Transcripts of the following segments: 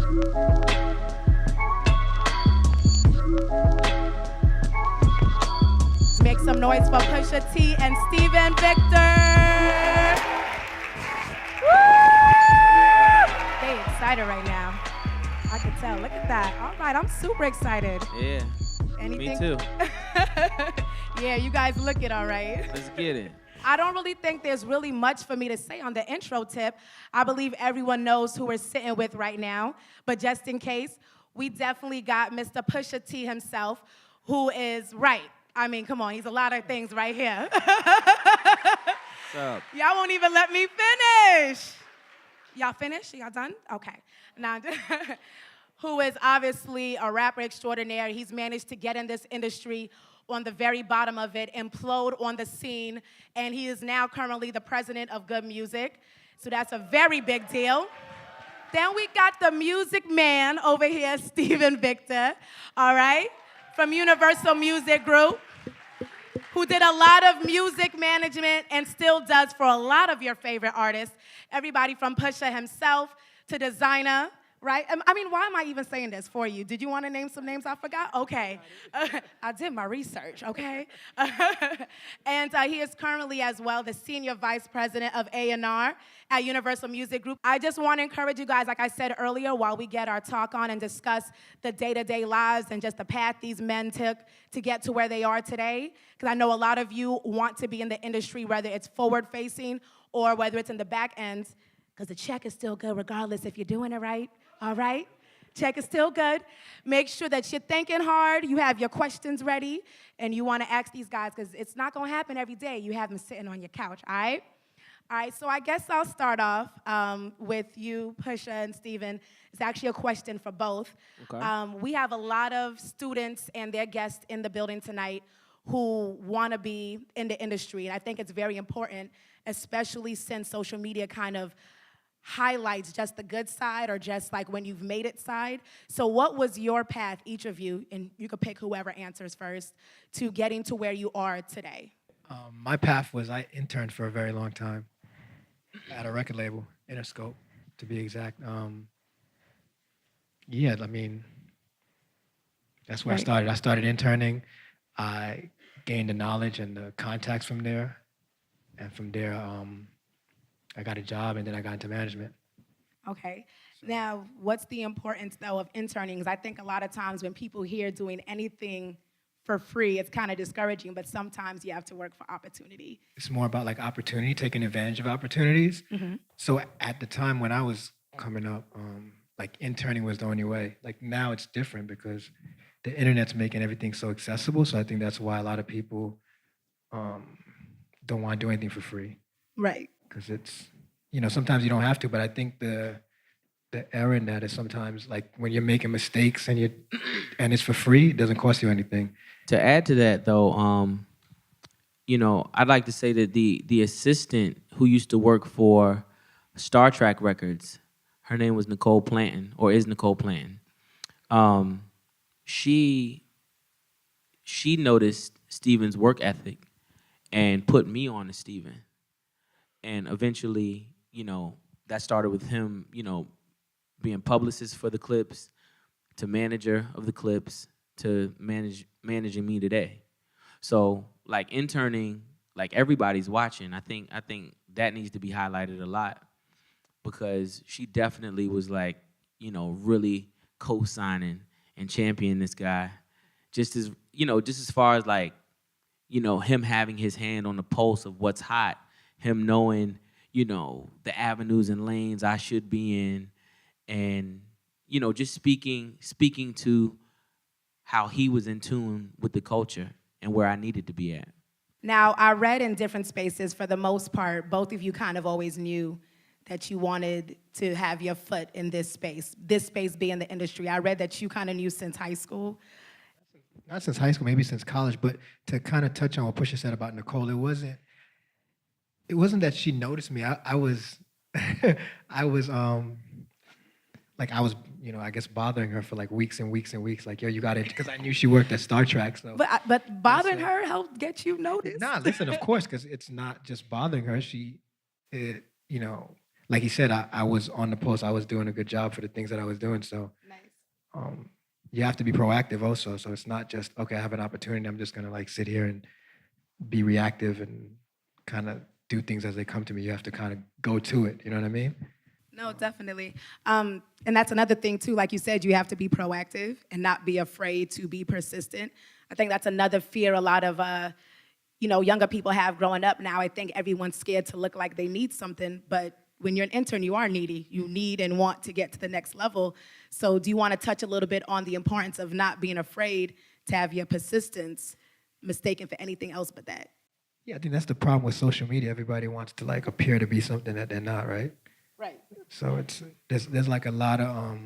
Make some noise for Pusha T and Steven Victor. Woo! They excited right now. I can tell. Look at that. All right, I'm super excited. Yeah. Anything? Me too. Yeah, you guys look it all right. Let's get it. I don't really think there's really much for me to say on the intro tip. I believe everyone knows who we're sitting with right now. But just in case, we definitely got Mr. Pusha T himself, who is right. I mean, come on, he's a lot of things right here. What's up? Y'all won't even let me finish. Y'all finished? Y'all done? Okay. Now, who is obviously a rapper extraordinaire. He's managed to get in this industry on the very bottom of it, implode on the scene, and he is now currently the president of Good Music. So that's a very big deal. Then we got the music man over here, Steven Victor, all right, from Universal Music Group, who did a lot of music management and still does for a lot of your favorite artists. Everybody from Pusha himself to designer, right? I mean, why am I even saying this for you? Did you want to name some names I forgot? Okay. I did my research, okay? And he is currently as well the Senior Vice President of A&R at Universal Music Group. I just want to encourage you guys, like I said earlier, while we get our talk on and discuss the day-to-day lives and just the path these men took to get to where they are today, because I know a lot of you want to be in the industry, whether it's forward-facing or whether it's in the back end, because the check is still good regardless if you're doing it right. All right? Check is still good. Make sure that you're thinking hard, you have your questions ready, and you want to ask these guys, because it's not going to happen every day. You have them sitting on your couch, all right? All right, so I guess I'll start off with you, Pusha and Steven. It's actually a question for both. Okay. We have a lot of students and their guests in the building tonight who want to be in the industry, and I think it's very important, especially since social media kind of highlights just the good side or just like when you've made it side. So what was your path, each of you, and you could pick whoever answers first, to getting to where you are today? My path was I interned for a very long time at a record label, Interscope, to be exact. Yeah, I mean, that's where I started. I started interning. I gained the knowledge and the contacts from there. And from there, I got a job, and then I got into management. Okay. Now, what's the importance, though, of interning? Because I think a lot of times when people hear doing anything for free, it's kind of discouraging, but sometimes you have to work for opportunity. It's more about like opportunity, taking advantage of opportunities. Mm-hmm. So at the time when I was coming up, like interning was the only way. Like now it's different because the internet's making everything so accessible. So I think that's why a lot of people don't want to do anything for free. Right. Because it's, you know, sometimes you don't have to, but I think the error in that is sometimes like when you're making mistakes and it's for free, it doesn't cost you anything. To add to that, though, you know, I'd like to say that the assistant who used to work for Star Trek Records, her name was Nicole Planton, or is Nicole Planton. She noticed Steven's work ethic and put me on to Steven. And eventually, you know, that started with him, you know, being publicist for the clips, to manager of the clips, to managing me today. So, like, interning, like, everybody's watching. I think that needs to be highlighted a lot, because she definitely was, like, you know, really co-signing and championing this guy. Just as, you know, just as far as, like, you know, him having his hand on the pulse of what's hot, him knowing, you know, the avenues and lanes I should be in, and, you know, just speaking to how he was in tune with the culture and where I needed to be at. Now, I read in different spaces, for the most part, both of you kind of always knew that you wanted to have your foot in this space being the industry. I read that you kind of knew since high school. Not since high school, maybe since college, but to kind of touch on what Pusha said about Nicole, it wasn't that she noticed me. I was, you know, I guess bothering her for like weeks and weeks and weeks. Like, yo, you got it, because I knew she worked at Star Trek. So, but bothering her helped get you noticed. Nah, listen, of course, because it's not just bothering her. You know, like he said, I was on the post. I was doing a good job for the things that I was doing. So Nice. you have to be proactive also. So it's not just, okay, I have an opportunity. I'm just going to like sit here and be reactive and kind of do things as they come to me. You have to kind of go to it. You know what I mean? No, definitely. And that's another thing, too. Like you said, you have to be proactive and not be afraid to be persistent. I think that's another fear a lot of, younger people have growing up now. I think everyone's scared to look like they need something, but when you're an intern, you are needy. You need and want to get to the next level. So do you want to touch a little bit on the importance of not being afraid to have your persistence mistaken for anything else but that? Yeah, I think that's the problem with social media. Everybody wants to like appear to be something that they're not, right? Right. So there's like a lot of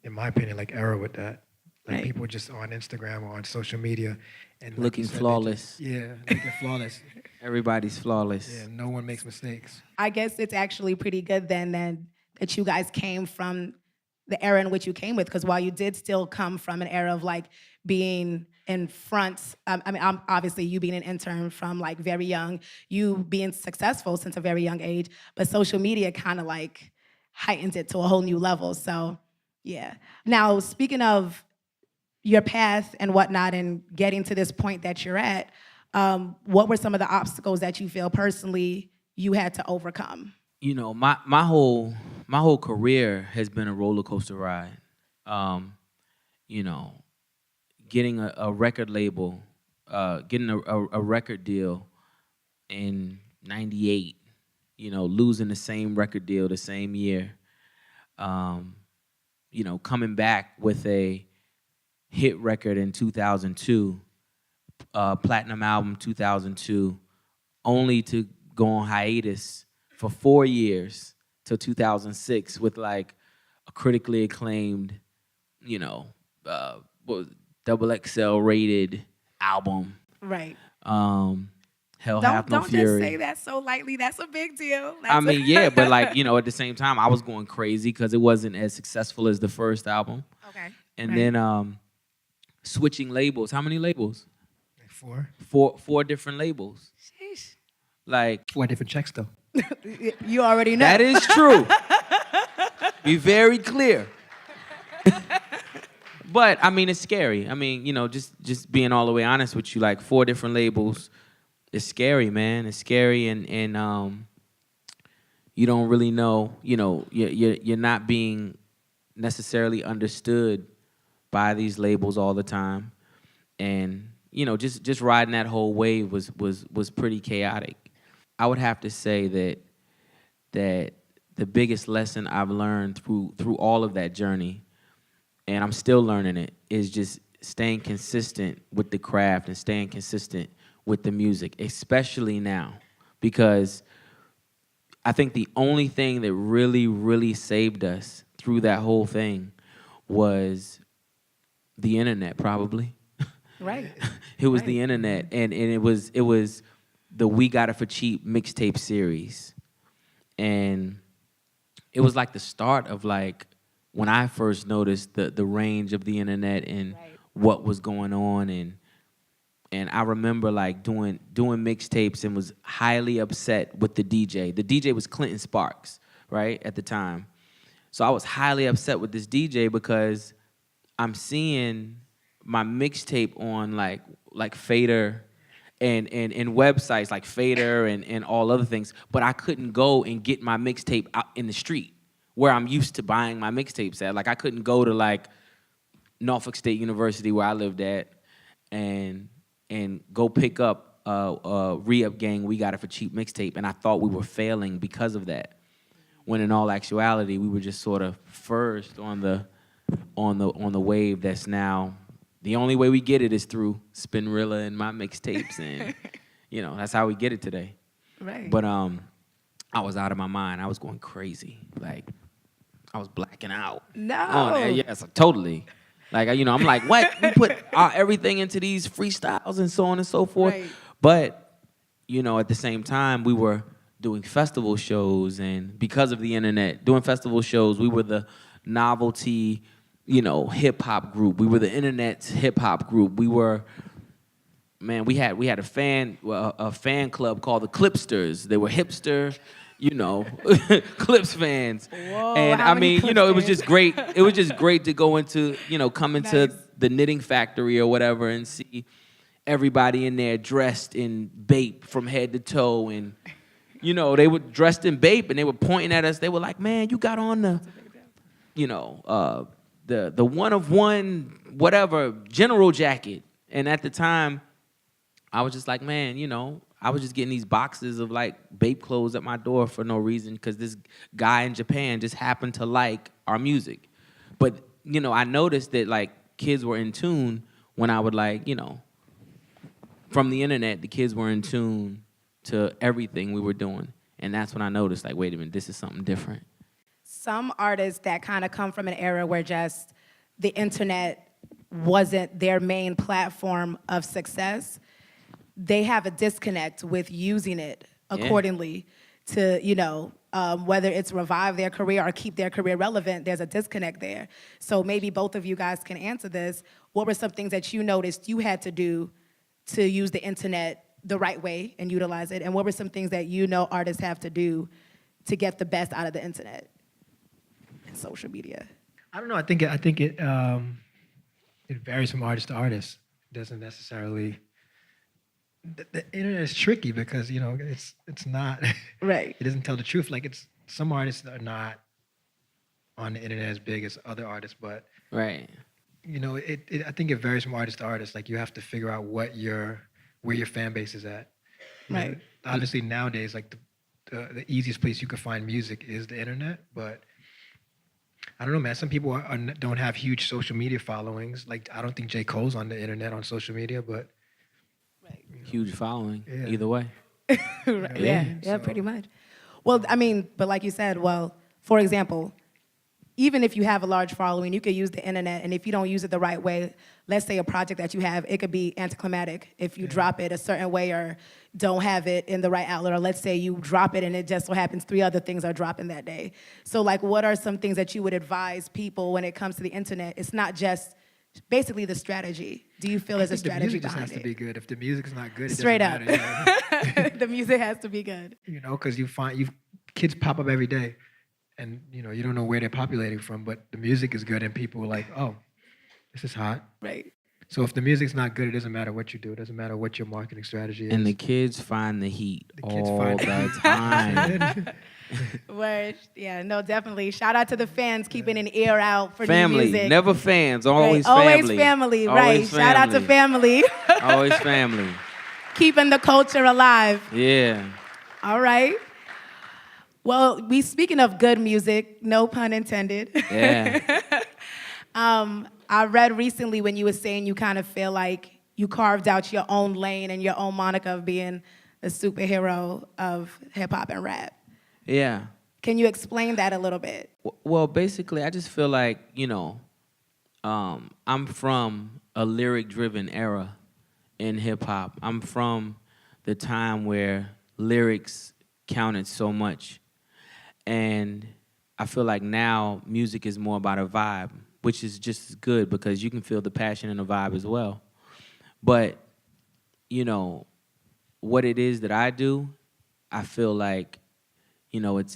in my opinion, like error with that. Like Right. people just on Instagram or on social media and like Looking you said, flawless. looking flawless. Everybody's flawless. Yeah, no one makes mistakes. I guess it's actually pretty good then that you guys came from the era in which you came with, because while you did still come from an era of like being in front, obviously you being an intern from like very young, you being successful since a very young age, but social media kind of like heightens it to a whole new level. So yeah. Now, speaking of your path and whatnot and getting to this point that you're at, what were some of the obstacles that you feel personally you had to overcome? You know, my whole career has been a roller coaster ride. You know, getting a record label, getting a record deal in '98. You know, losing the same record deal the same year. You know, coming back with a hit record in 2002, platinum album 2002, only to go on hiatus for 4 years till 2006 with like a critically acclaimed, double XL rated album. Right. Hell Hath No Don't Fury. just say that so lightly. That's a big deal. I mean, yeah, but like, at the same time, I was going crazy because it wasn't as successful as the first album. Okay. And Right. then switching labels. How many labels? Like Four different labels. Sheesh. Like, 4 different checks though. You already know. that is true. Be very clear. But I mean, it's scary. I mean, just being all the way honest with you, like 4 different labels, it's scary, man. It's scary, and you don't really know. You're not being necessarily understood by these labels all the time, and just riding that whole wave was pretty chaotic. I would have to say that the biggest lesson I've learned through all of that journey, and I'm still learning it, is just staying consistent with the craft and staying consistent with the music, especially now, because I think the only thing that really, really saved us through that whole thing was the internet, probably. Right. It was Right. the internet, and it was the We Got It for Cheap mixtape series, and it was like the start of like when I first noticed the range of the internet and Right. what was going on, and I remember like doing mixtapes and was highly upset with the DJ. The DJ was Clinton Sparks, right, at the time. So I was highly upset with this DJ because I'm seeing my mixtape on like Fader and websites like Fader and all other things, but I couldn't go and get my mixtape out in the street where I'm used to buying my mixtapes at. Like I couldn't go to like Norfolk State University where I lived at and go pick up Re-Up Gang We Got It for Cheap mixtape, and I thought we were failing because of that. When in all actuality, we were just sort of first on the wave that's now the only way we get it is through Spinrilla and my mixtapes, and that's how we get it today. Right. But I was out of my mind. I was going crazy. Like I was blacking out. No. Oh, yes, totally. Like I'm like, what? We put everything into these freestyles and so on and so forth. Right. But at the same time, we were doing festival shows, and because of the internet, doing festival shows, we were the novelty, hip hop group. We were the internet's hip hop group. We were, man, we had a fan club called the Clipsters. They were hipster, you know, Clips fans. Whoa, And how I many mean, you know, Clips it was fans? just great. It was just great to go into, you know, come into Nice. the knitting factory or whatever and see everybody in there dressed in Bape from head to toe. And, you know, they were dressed in Bape and they were pointing at us. They were like, man, you got on the, you know, the one of one, whatever, general jacket. And at the time, I was just like, man, you know, I was just getting these boxes of like Bape clothes at my door for no reason because this guy in Japan just happened to like our music. But, you know, I noticed that like kids were in tune when I would like, you know, from the internet, the kids were in tune to everything we were doing. And that's when I noticed like, wait a minute, this is something different. Some artists that kind of come from an era where just the internet wasn't their main platform of success, they have a disconnect with using it accordingly to, you know, whether it's revive their career or keep their career relevant, there's a disconnect there. So maybe both of you guys can answer this. What were some things that you noticed you had to do to use the internet the right way and utilize it? And what were some things that you know artists have to do to get the best out of the internet and social media? I don't know. I think it varies from artist to artist. It doesn't necessarily. The internet is tricky because, you know, it's not Right. It doesn't tell the truth. Like, it's some artists are not on the internet as big as other artists, but Right. you know, I think it varies from artist to artist. Like, you have to figure out where your fan base is at. You know, Right. obviously nowadays, like the easiest place you can find music is the internet, but I don't know, man. Some people don't have huge social media followings. Like, I don't think J. Cole's on the internet on social media, but Right. Huge following, Yeah. either way. Right. Yeah. Yeah, pretty much. Well, I mean, but like you said, well, for example, even if you have a large following, you could use the internet, and if you don't use it the right way, let's say a project that you have, it could be anticlimactic if you drop it a certain way or don't have it in the right outlet, or let's say you drop it and it just so happens 3 other things are dropping that day. So like, what are some things that you would advise people when it comes to the internet? It's not just basically the strategy. Do you feel there's a I think the strategy music just behind has to it? be good. If the music's not good, it Straight up. doesn't matter. The music has to be good. You know, because kids pop up every day, and you know, you don't know where they're populating from, but the music is good, and people are like, oh, this is hot. Right. So if the music's not good, it doesn't matter what you do. It doesn't matter what your marketing strategy is. And the kids find the heat kids all find the time. Word. Yeah, no, definitely. Shout out to the fans keeping an ear out for new Family, music. never fans, always Right. family. Always family, right. Always Shout out to family. Always family. Keeping the culture alive. Yeah. All right. Well, speaking of good music, no pun intended. Yeah. I read recently when you were saying you kind of feel like you carved out your own lane and your own moniker of being the superhero of hip hop and rap. Yeah. Can you explain that a little bit? Well, basically, I just feel like, you know, I'm from a lyric-driven era in hip-hop. I'm from the time where lyrics counted so much. And I feel like now music is more about a vibe, which is just as good because you can feel the passion in the vibe as well. But, you know, what it is that I do, I feel like, you know, it's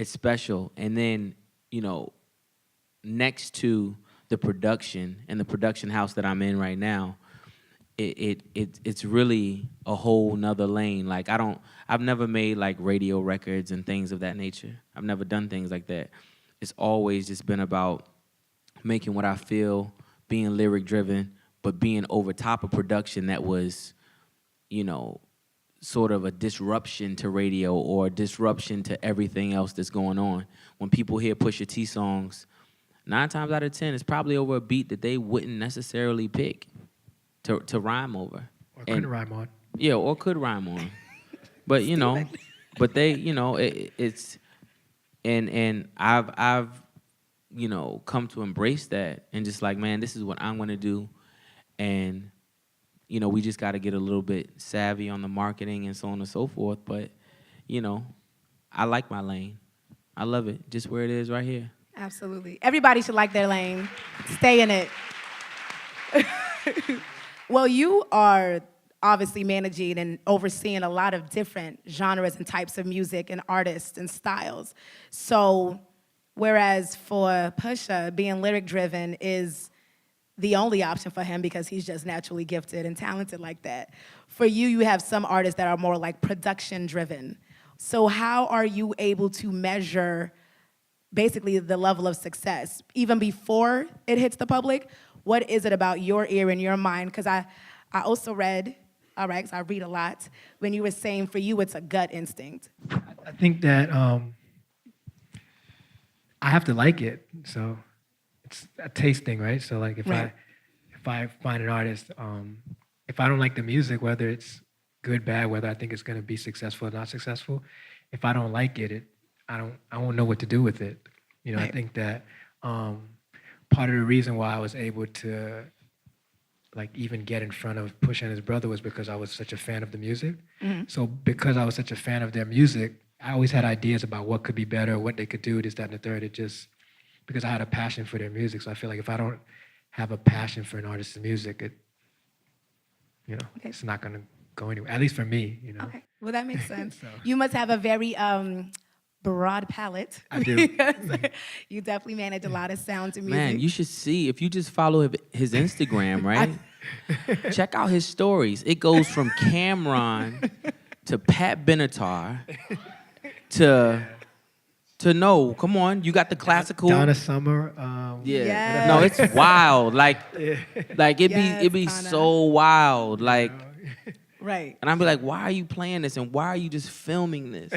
special. And then, you know, next to the production and the production house that I'm in right now, it's really a whole nother lane. Like I've never made like radio records and things of that nature. I've never done things like that. It's always just been about making what I feel, being lyric driven, but being over top of production that was, you know, sort of a disruption to radio or a disruption to everything else that's going on. When people hear Pusha T songs, 9 times out of 10, it's probably over a beat that they wouldn't necessarily pick to rhyme over. Or couldn't rhyme on. Yeah, or could rhyme on. But, you know, but they, you know, it's, and I've, you know, come to embrace that and just like, man, this is what I'm going to do. And, you know, we just got to get a little bit savvy on the marketing and so on and so forth. But, you know, I like my lane. I love it, just where it is right here. Absolutely. Everybody should like their lane. Stay in it. Well, you are obviously managing and overseeing a lot of different genres and types of music and artists and styles. So whereas for Pusha, being lyric driven is the only option for him because he's just naturally gifted and talented like that. For you, you have some artists that are more like production driven. So how are you able to measure basically the level of success even before it hits the public? What is it about your ear and your mind? Because I also read, all right, because I read a lot, when you were saying for you it's a gut instinct. I think that I have to like it, so it's a taste thing, right? So like if I find an artist, if I don't like the music, whether it's good, bad, whether I think it's going to be successful or not successful, if I don't like it, I won't know what to do with it. You know, I think that part of the reason why I was able to like even get in front of Pusha and his brother was because I was such a fan of the music. So because I was such a fan of their music, I always had ideas about what could be better, what they could do, this, that, and the third. It just, because I had a passion for their music. So I feel like if I don't have a passion for an artist's music, it's not gonna go anywhere, at least for me, Okay, well that makes sense. So. You must have a very broad palette. I do. You definitely manage a lot of sounds and music. Man, you should see, if you just follow his Instagram, right? Check out his stories. It goes from Cameron to Pat Benatar to no, come on, you got the classical. Donna Summer. Yeah. Yes. No, it's wild. Like it Yes, be Donna. so wild. Like, Right. and I'd be like, why are you playing this and why are you just filming this?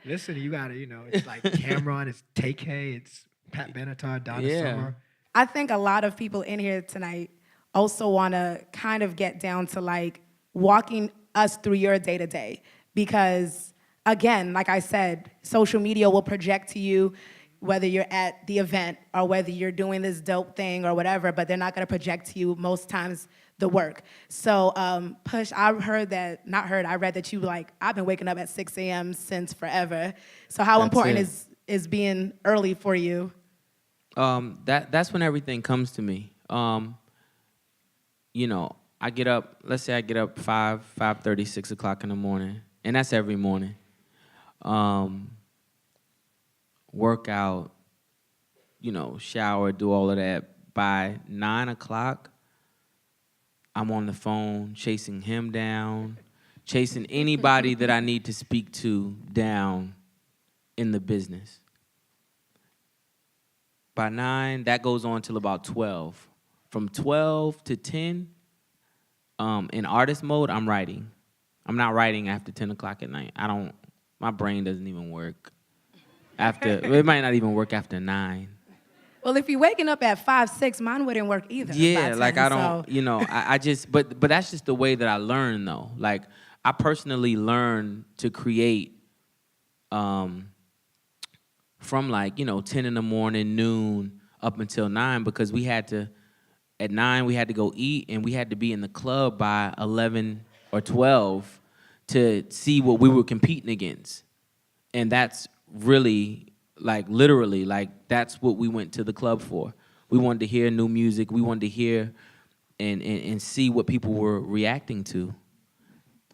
Listen, you gotta, it's like Cameron, it's TK, it's Pat Benatar, Donna Summer. I think a lot of people in here tonight also want to kind of get down to like walking us through your day to day because again, like I said, social media will project to you whether you're at the event or whether you're doing this dope thing or whatever, but they're not going to project to you most times the work. So Push, I read that you like, I've been waking up at 6 a.m. since forever. So how important is being early for you? That's when everything comes to me. I get up, let's say I get up 5:30, 6 o'clock in the morning, and that's every morning. Workout, shower, do all of that. By 9 o'clock, I'm on the phone chasing him down, chasing anybody that I need to speak to down in the business. By 9, that goes on till about 12. From 12 to 10, in artist mode, I'm writing. I'm not writing after 10 o'clock at night. My brain doesn't even work. It might not even work after 9. Well, if you're waking up at 5, 6, mine wouldn't work either. Yeah, by 10, like I don't, so. I just, but that's just the way that I learn though. Like I personally learn to create from like, 10 in the morning, noon, up until 9 because at 9 we had to go eat and we had to be in the club by 11 or 12 to see what we were competing against. And that's really, like literally, like that's what we went to the club for. We wanted to hear new music. We wanted to hear and see what people were reacting to.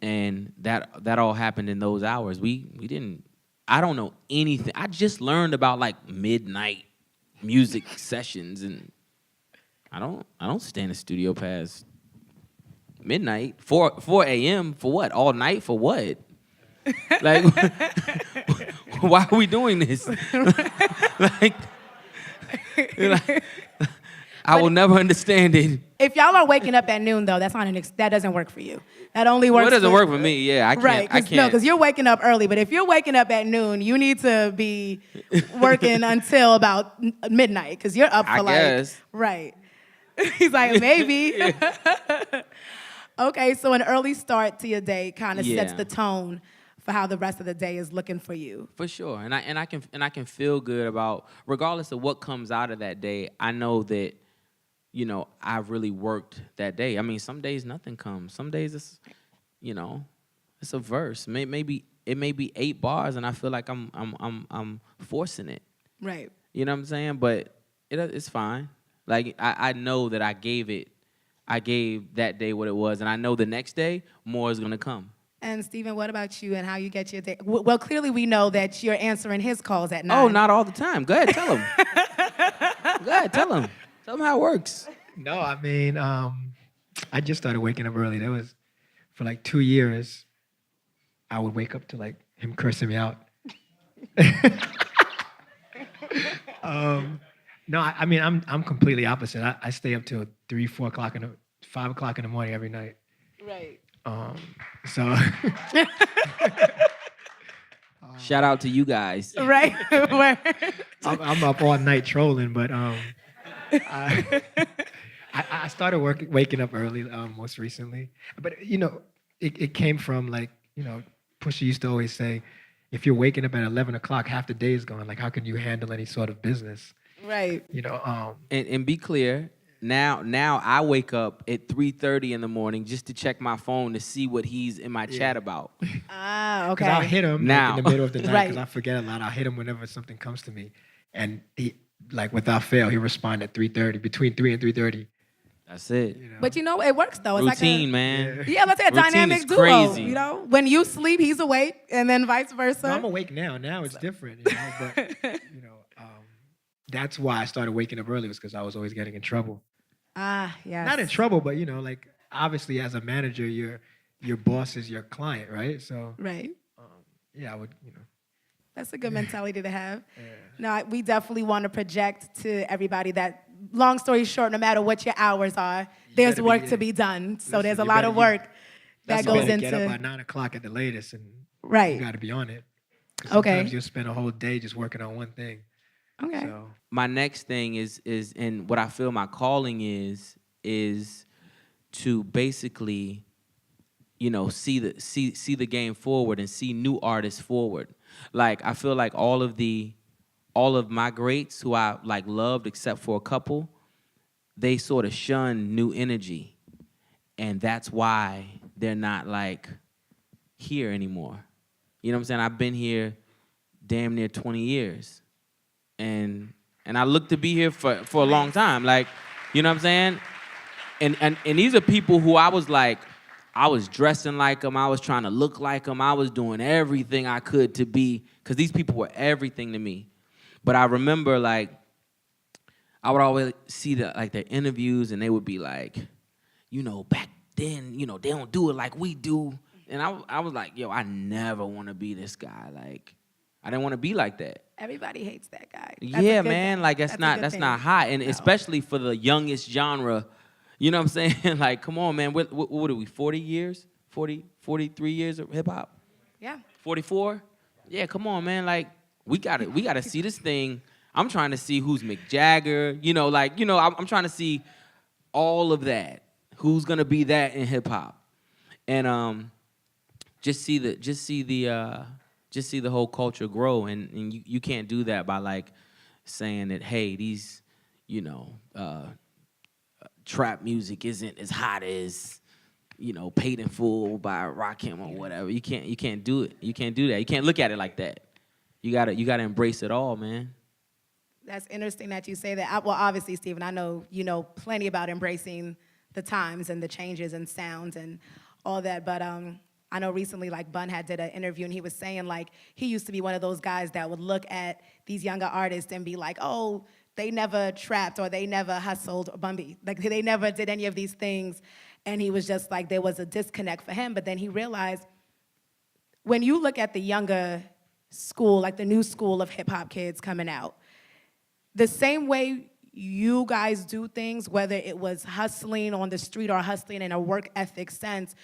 And that all happened in those hours. I don't know anything. I just learned about like midnight music sessions, and I don't stay in the studio past midnight. 4 a.m. for what? All night for what? Like, why are we doing this? like, I will never understand it. If y'all are waking up at noon, though, that doesn't work for you. That only works. Well, it doesn't work for me. Yeah, I can't. Right? I can't. No, because you're waking up early. But if you're waking up at noon, you need to be working until about midnight because you're up for I guess. Right. He's like, maybe. Okay, so an early start to your day kind of sets the tone for how the rest of the day is looking for you. For sure, and I can feel good about, regardless of what comes out of that day. I know that, I really worked that day. I mean, some days nothing comes. Some days it's, it's a verse. Maybe it may be 8 bars, and I feel like I'm forcing it. Right. You know what I'm saying? But it's fine. Like I know that I gave it I gave that day what it was, and I know the next day more is gonna come. And Stephen, what about you and how you get your day? Well, clearly we know that you're answering his calls at 9. Oh, not all the time. Go ahead, tell him. Go ahead, tell him. Tell him how it works. No, I mean, I just started waking up early. That was for like 2 years. I would wake up to like him cursing me out. No, I mean, I'm completely opposite. I stay up till 3, 4 o'clock 5 o'clock in the morning every night. Right. So Shout out to you guys. Right. I'm up all night trolling, but I started waking up early most recently. But you know, it came from like, you know, Pusha used to always say, if you're waking up at 11 o'clock, half the day is gone. Like, how can you handle any sort of business? Right. You know. And be clear. Now I wake up at 3:30 in the morning just to check my phone to see what he's in my chat about. Ah, okay. Because I'll hit him Now. like, in the middle of the night because Right. I forget a lot. I'll hit him whenever something comes to me, and he, like without fail, he respond at 3:30, between 3 and 3:30. That's it. You know? But you know, it works though. It's Routine, like man. yeah, let's say a Routine dynamic is duo. crazy. You know, when you sleep, he's awake, and then vice versa. No, I'm awake now. Now it's different, you know. But you know, that's why I started waking up early, was because I was always getting in trouble. Ah, yes. Not in trouble, but you know, like obviously as a manager, your boss is your client, right? So Right. yeah, I would, you know. That's a good mentality to have. Yeah. No, we definitely want to project to everybody that, long story short, no matter what your hours are, there's better be- work to yeah. be done. So Listen, there's a you lot better- of you- work that You goes better get up by into. 9 o'clock at the latest, and Right. you got to be on it. 'Cause Okay. Sometimes you'll spend a whole day just working on one thing. Okay. So My next thing is and what I feel my calling is to basically, you know, see the game forward and see new artists forward. Like I feel like all of my greats who I like loved except for a couple, they sort of shun new energy. And that's why they're not like here anymore. You know what I'm saying? I've been here damn near 20 years. And I look to be here for a long time. Like, you know what I'm saying? And these are people who I was like, I was dressing like them. I was trying to look like them. I was doing everything I could to be, because these people were everything to me. But I remember, like, I would always see their interviews, and they would be like, you know, back then, you know, they don't do it like we do. And I was like, yo, I never want to be this guy. Like, I didn't want to be like that. Everybody hates that guy. That's a Yeah, good man. thing. Like That's a that's good not thing. hot, and No. especially for the youngest genre. You know what I'm saying? Like, come on, man. What are we? 40 years? 43 years of hip hop? Yeah. 44? Yeah, come on, man. Like, we gotta see this thing. I'm trying to see who's Mick Jagger. You know, like, you know, I'm trying to see all of that. Who's gonna be that in hip hop? And just see the whole culture grow, and you can't do that by like saying that, hey, these, you know, trap music isn't as hot as, you know, Paid in Full by Rakim or whatever. You can't do it. You can't do that. You can't look at it like that. You gotta embrace it all, man. That's interesting that you say that. Well, obviously, Stephen, I know you know plenty about embracing the times and the changes and sounds and all that. But I know recently, like, Bun had did an interview, and he was saying, like, he used to be one of those guys that would look at these younger artists and be like, oh, they never trapped or they never hustled or Bumby. Like, they never did any of these things. And he was just like, there was a disconnect for him. But then he realized when you look at the younger school, like the new school of hip-hop kids coming out, the same way you guys do things, whether it was hustling on the street or hustling in a work ethic sense,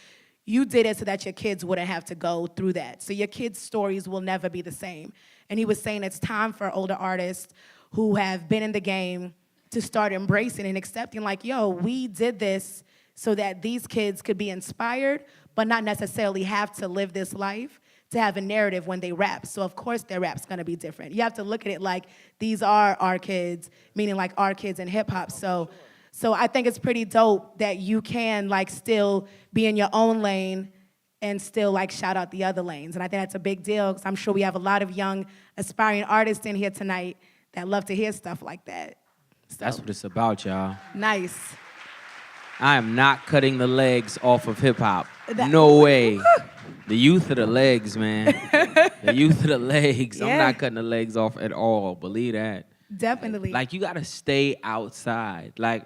you did it so that your kids wouldn't have to go through that. So your kids' stories will never be the same. And he was saying it's time for older artists who have been in the game to start embracing and accepting, like, yo, we did this so that these kids could be inspired, but not necessarily have to live this life to have a narrative when they rap. So of course their rap's gonna be different. You have to look at it like these are our kids, meaning like our kids in hip hop. So I think it's pretty dope that you can like still be in your own lane and still like shout out the other lanes. And I think that's a big deal, because I'm sure we have a lot of young aspiring artists in here tonight that love to hear stuff like that. So, That's what it's about, y'all. nice. I am not cutting the legs off of hip hop. That- No way. The youth of the legs, man. The youth of the legs. I'm Yeah. not cutting the legs off at all. Believe that. Definitely. Like you gotta stay outside. Like,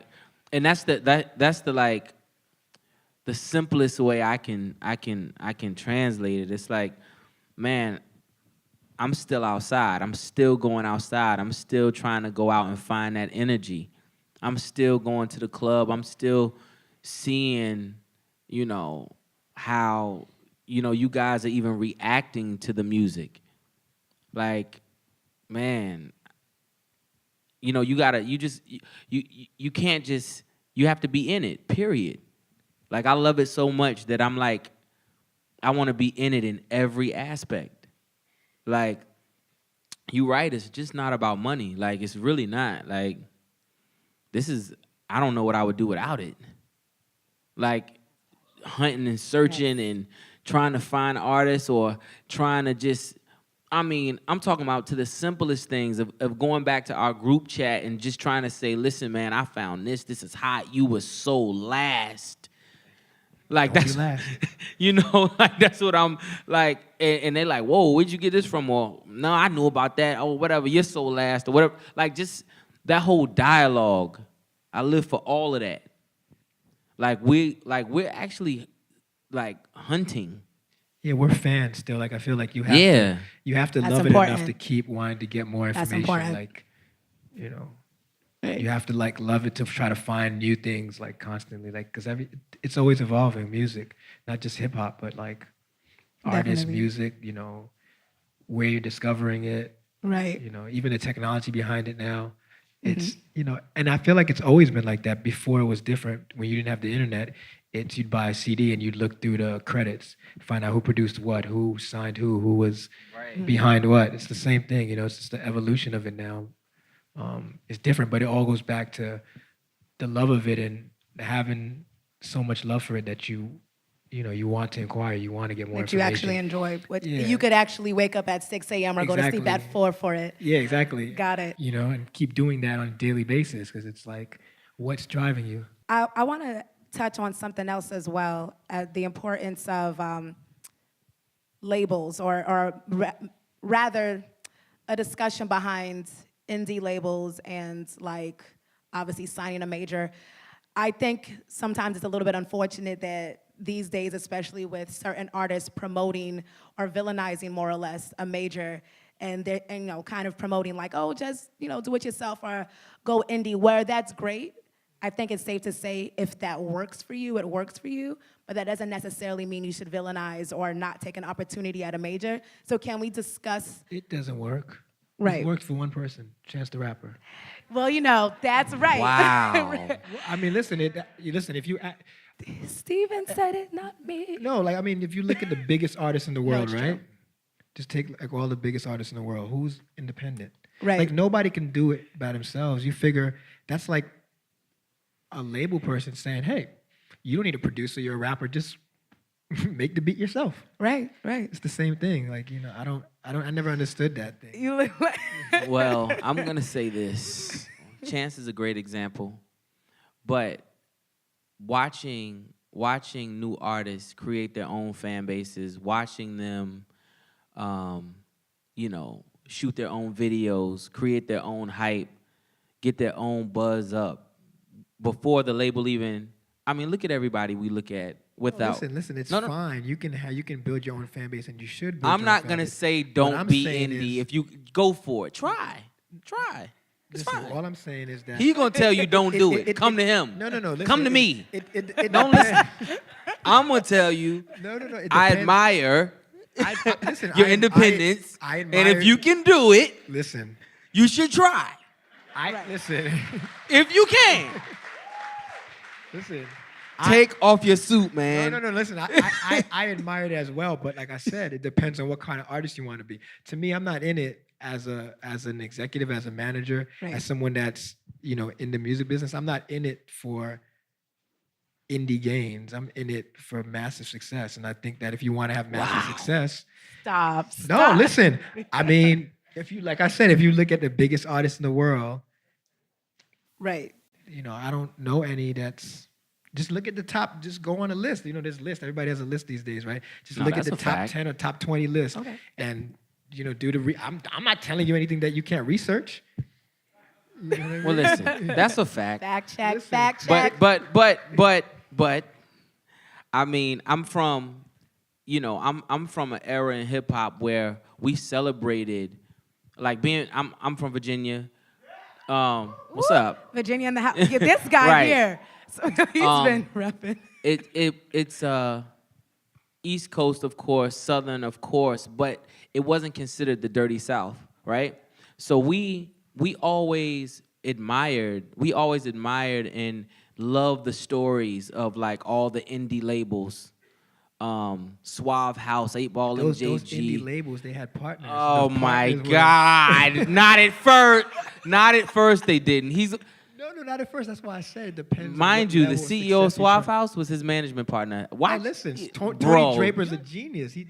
and that's the like the simplest way I can translate it. It's like, man, I'm still outside. I'm still going outside. I'm still trying to go out and find that energy. I'm still going to the club. I'm still seeing, you know, how, you know, you guys are even reacting to the music. Like, man, you know, you can't just, you have to be in it, period. Like, I love it so much that I'm like, I want to be in it in every aspect. Like, you right, it's just not about money. Like, it's really not. Like, this is, I don't know what I would do without it. Like, hunting and searching and trying to find artists or trying to just, I mean, I'm talking about to the simplest things of going back to our group chat and just trying to say, listen, man, I found this. This is hot. You was so last. Like, that's, you know, like, that's what I'm, like, and they're like, whoa, where'd you get this from? Or, no, I knew about that. Oh, whatever, you're so last, or whatever. Like, just that whole dialogue, I live for all of that. Like, we're actually, like, hunting. Yeah, we're fans still. Like, I feel like you have to That's love important. it enough to keep wanting to get more That's information. important. Like, you know, Right. you have to like love it to try to find new things like constantly. Like, because it's always evolving. Music, not just hip hop, but like artists, Definitely. music. You know, where you're discovering it. Right. You know, even the technology behind it now. It's, you know, and I feel like it's always been like that. Before it was different. When you didn't have the internet, it's you'd buy a CD and you'd look through the credits, find out who produced what, who signed who was behind what. It's the same thing, you know. It's just the evolution of it now. It's different, but it all goes back to the love of it and having so much love for it that you know, you want to inquire, you want to get more That you information. actually enjoy. What Yeah. you could actually wake up at 6 a.m. or go to sleep at Exactly. 4 for it. Yeah, exactly. Got it. You know, and keep doing that on a daily basis because it's like, what's driving you? I want to touch on something else as well, the importance of labels or rather a discussion behind indie labels and like obviously signing a major. I think sometimes it's a little bit unfortunate that these days, especially with certain artists promoting or villainizing more or less a major, and they're, you know, kind of promoting like, oh, just, you know, do it yourself or go indie, where that's great. I think it's safe to say if that works for you, it works for you, but that doesn't necessarily mean you should villainize or not take an opportunity at a major. So can we discuss? It doesn't work. Right. It works for one person, Chance the Rapper. Well, you know, that's right. Wow. Well, I mean, listen, if you Steven said it, not me. no, like, I mean, if you look at the biggest artists in the world, it's right? true. Just take like all the biggest artists in the world. Who's independent? Right. Like nobody can do it by themselves. You figure that's like a label person saying, "Hey, you don't need a producer. You're a rapper. Just make the beat yourself." Right. It's the same thing. Like, you know, I never understood that thing. You look like Well, I'm going to say this. Chance is a great example. But watching new artists create their own fan bases, watching them, you know, shoot their own videos, create their own hype, get their own buzz up before the label even, I mean, look at everybody we look at without. Listen, it's No, no. fine. You can build your own fan base, and you should. Build I'm your own not fan going to base. say What don't I'm be saying indie. is- If you go for it, try. It's Listen, fine. all I'm saying is that He's going to tell you don't do it. Come to him. No. Listen, Come to me. It Don't depends. listen. I'm going to tell you, No. It I depends. admire Listen, your independence. I and admire. if you can do it, listen, you should try. listen, If you can. listen. Take off your suit, man. No. Listen, I admire it as well, but like I said, it depends on what kind of artist you want to be. To me, I'm not in it as an executive, as a manager, Right. as someone that's, you know, in the music business. I'm not in it for indie gains. I'm in it for massive success, and I think that if you want to have massive success, stop. no, listen. I mean, if you, like I said, if you look at the biggest artists in the world, Right. you know, I don't know any that's Just look at the top. Just go on a list. You know, there's lists. Everybody has a list these days, right? Just No, look at that's the a top fact. 10 or top 20 list, Okay. and you know, do the. I'm not telling you anything that you can't research. You know what I mean? Well, listen, that's a fact. Fact check, Listen, fact check. But I mean, I'm from an era in hip hop where we celebrated, like I'm from Virginia. What's up? Virginia in the house. Yeah, this guy Right. here. So he's been repping. It's East Coast, of course, Southern, of course, but it wasn't considered the dirty South, right? So we always admired and loved the stories of like all the indie labels, Suave House, 8 Ball, those MJG. indie labels, they had partners. Oh Those my partners were- God! Not at first. Not at first. They didn't. No, not at first. That's why I said it depends. on Mind what you, the level CEO of success you're Suave trying- House was his management partner. Why? Hey, listen, Tony Bro. Draper's a genius. He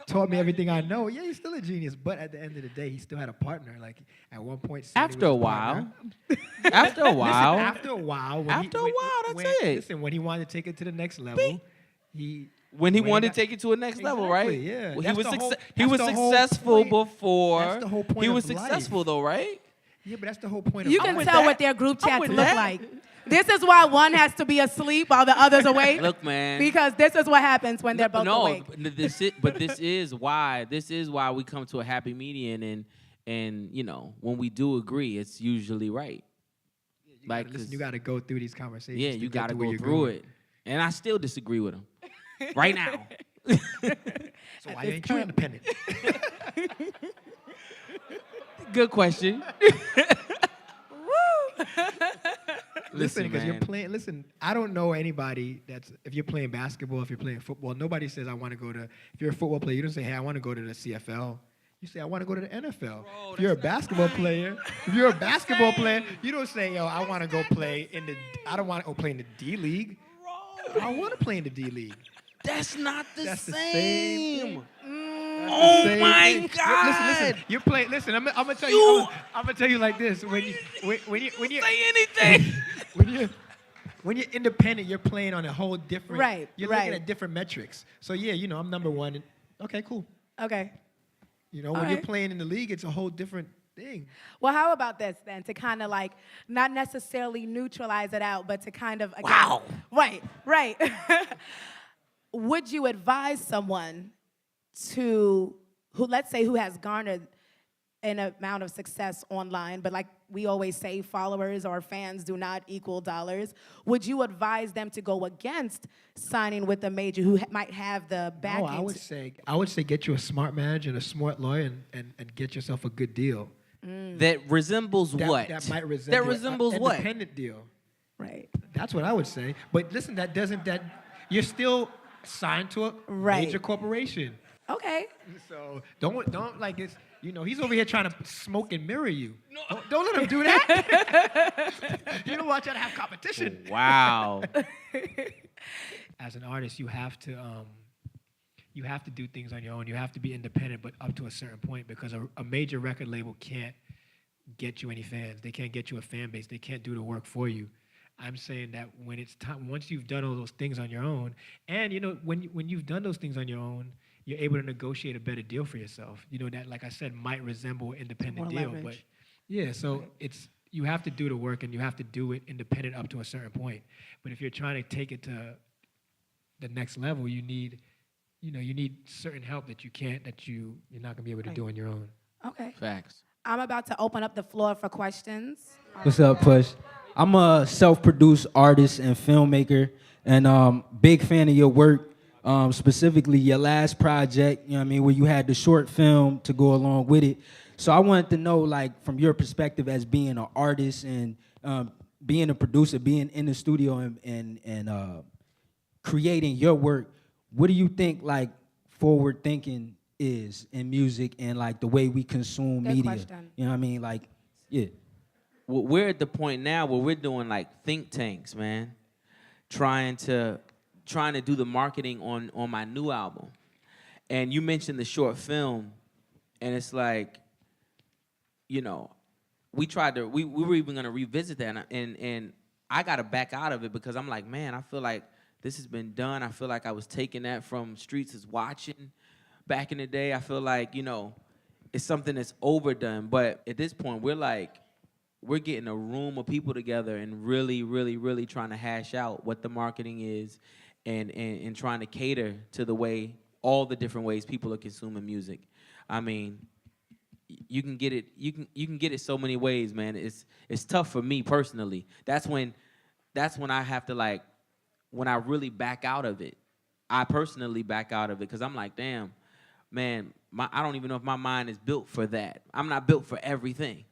taught me everything I know. Yeah, he's still a genius, but at the end of the day, he still had a partner. Like at one point, Sonny After was a his while. partner. After a while. Listen, after a while, That's it. Listen, when he wanted to take it to the next level, he When he when wanted got- to take it to a next level, right? Exactly, yeah. Well, he That's was the whole- he was that's the whole successful point. before. That's the whole point He was of life. successful though, right? Yeah, but that's the whole point You of can life. tell what their group I'm chats with look that. like. This is why one has to be asleep while the other's awake. Look, man. Because this is what happens when they're both awake. But this is why we come to a happy median, and you know, when we do agree, it's usually right. Listen, you got to go through these conversations. Yeah, to you get got to to where go you're through going. it, and I still disagree with him right now. So why ain't you independent? Good question. Listen, because you're man. playing. Listen, I don't know anybody that's if you're playing basketball, if you're playing football. Nobody says I want to go to. If you're a football player, you don't say, "Hey, I want to go to the CFL." You say, "I want to go to the NFL." If you're a basketball player, you don't say, "Yo, I want to go play in the. I don't want to go play in the D League. I want to play in the D League." That's not the That's the same. same thing. Oh Same my thing. God! Listen. You're playing. Listen, I'm gonna tell you. I'm gonna tell you like this. When you Say anything. when you're independent, you're playing on a whole different. Right, You're right. looking at different metrics. So yeah, you know, I'm number one. And, okay, cool. Okay. You know, when you're playing in the league, it's a whole different thing. Well, how about this then? To kind of like not necessarily neutralize it out, but to kind of again, Wow. Right. Would you advise someone who let's say who has garnered an amount of success online, but like we always say, followers or fans do not equal dollars. Would you advise them to go against signing with a major who might have the backing? No, I would say get you a smart manager and a smart lawyer and get yourself a good deal. That resembles what? That might resemble That resembles an what? independent deal. Right. That's what I would say. But listen, that you're still signed to a major corporation. Okay. So don't like it's he's over here trying to smoke and mirror you. No. Don't let him do that. You don't want you to have competition. Wow. As an artist, you have to do things on your own. You have to be independent, but up to a certain point, because a major record label can't get you any fans. They can't get you a fan base. They can't do the work for you. I'm saying that when it's time, once you've done all those things on your own, and when you've done those things on your own, you're able to negotiate a better deal for yourself. That, like I said, might resemble an independent More deal. leverage. But yeah, so you have to do the work and you have to do it independent up to a certain point. But if you're trying to take it to the next level, you need certain help that you're not gonna be able to do on your own. Okay. Facts. I'm about to open up the floor for questions. What's up, Push? I'm a self-produced artist and filmmaker, and big fan of your work, specifically your last project, where you had the short film to go along with it. So I wanted to know, like, from your perspective as being an artist and being a producer, being in the studio and creating your work, what do you think, like, forward thinking is in music and, like, the way we consume Good media? question. You know what I mean? Like, yeah. Well, we're at the point now where we're doing like think tanks, man. Trying to do the marketing on my new album. And you mentioned the short film, and it's like, we were even gonna revisit that, and I got to back out of it because I'm like, man, I feel like this has been done. I feel like I was taking that from Streets is Watching back in the day. I feel like, you know, it's something that's overdone. But at this point, we're getting a room of people together and really, really, really trying to hash out what the marketing is and trying to cater to the way, all the different ways people are consuming music. I mean, you can get it so many ways, man. It's tough for me personally. That's when I have to, like, when I really back out of it. I personally back out of it because I'm like, damn, man, I don't even know if my mind is built for that. I'm not built for everything,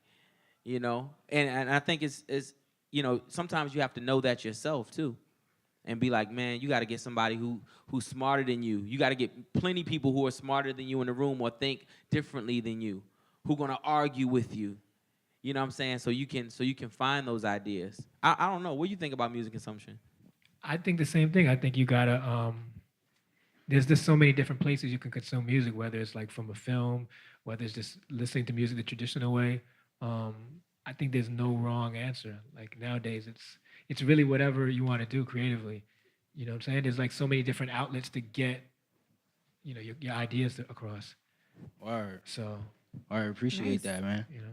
you know? And I think it's you know, sometimes you have to know that yourself too. And be like, man, you got to get somebody who's smarter than you. You got to get plenty of people who are smarter than you in the room or think differently than you, who going to argue with you. You know what I'm saying? So you can find those ideas. I don't know. What do you think about music consumption? I think the same thing. I think you gotta. There's just so many different places you can consume music, whether it's like from a film, whether it's just listening to music the traditional way. I think there's no wrong answer. Like nowadays, it's really whatever you want to do creatively. You know what I'm saying? There's like so many different outlets to get, you know, your ideas across. Word. So. I appreciate that, man. You know.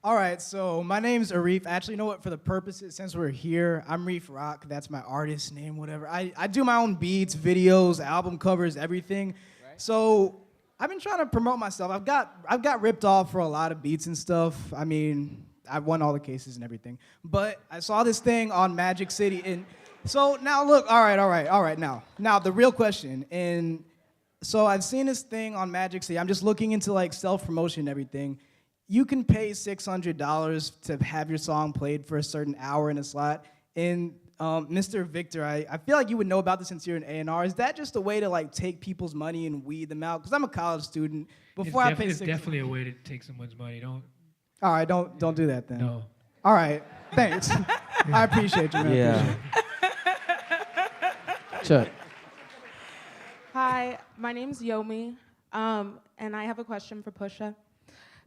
All right, so my name's Arif. Actually, you know what? For the purposes, since we're here, I'm Reef Rock. That's my artist name, whatever. I do my own beats, videos, album covers, everything. Right. So I've been trying to promote myself. I've got ripped off for a lot of beats and stuff. I mean, I've won all the cases and everything. But I saw this thing on Magic City, and so now look. All right. Now the real question, and so I've seen this thing on Magic City. I'm just looking into like self-promotion and everything. You can pay $600 to have your song played for a certain hour in a slot. And Mr. Victor, I feel like you would know about this since you're an A&R. Is that just a way to like take people's money and weed them out? Because I'm a college student. It's definitely a way to take someone's money. Don't. All right, don't do that then. No. All right, thanks. I appreciate you, man. Yeah. Chuck. Hi, my name's Yomi, and I have a question for Pusha.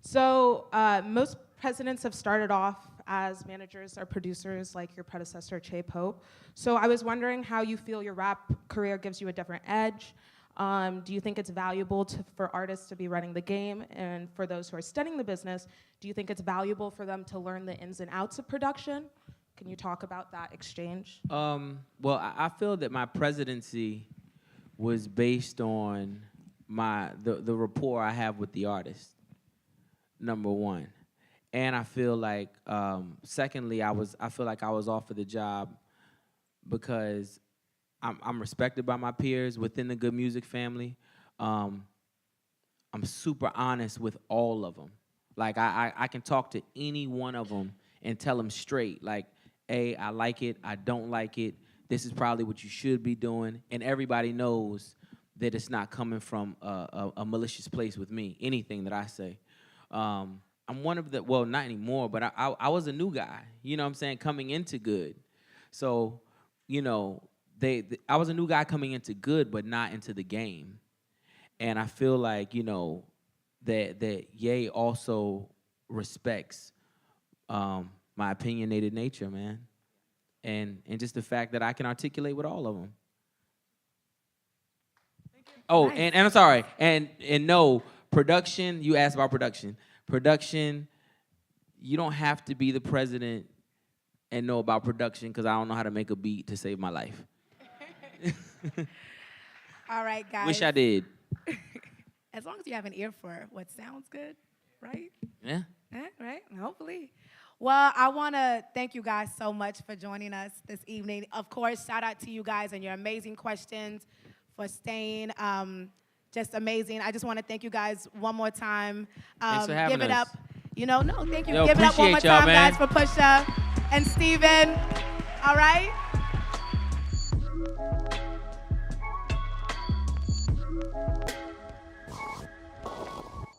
So most presidents have started off as managers or producers like your predecessor, Che Pope. So I was wondering how you feel your rap career gives you a different edge. Do you think it's valuable for artists to be running the game? And for those who are studying the business, do you think it's valuable for them to learn the ins and outs of production? Can you talk about that exchange? Well, I feel that my presidency was based on the rapport I have with the artist, number one. And I feel like, secondly, I feel like I was offered the job because I'm respected by my peers within the Good Music family. I'm super honest with all of them. Like, I can talk to any one of them and tell them straight, like, hey, I like it, I don't like it, this is probably what you should be doing, and everybody knows that it's not coming from a malicious place with me, anything that I say. I'm one of the, well, not anymore, but I was a new guy, you know what I'm saying, coming into Good. So, you know, I was a new guy coming into Good, but not into the game. And I feel like, you know, that Ye also respects my opinionated nature, man. And just the fact that I can articulate with all of them. Oh, nice. and I'm sorry, and no, production, you asked about production. Production, you don't have to be the president and know about production because I don't know how to make a beat to save my life. All right, guys. Wish I did. As long as you have an ear for what sounds good, right? Yeah. Right, hopefully. Well, I want to thank you guys so much for joining us this evening. Of course, shout out to you guys and your amazing questions, for staying. Just amazing. I just want to thank you guys one more time. Thanks for having give it us. up. You know, no, thank you. Yo, Give it up one more appreciate y'all, time, man. guys, for Pusha and Steven. All right?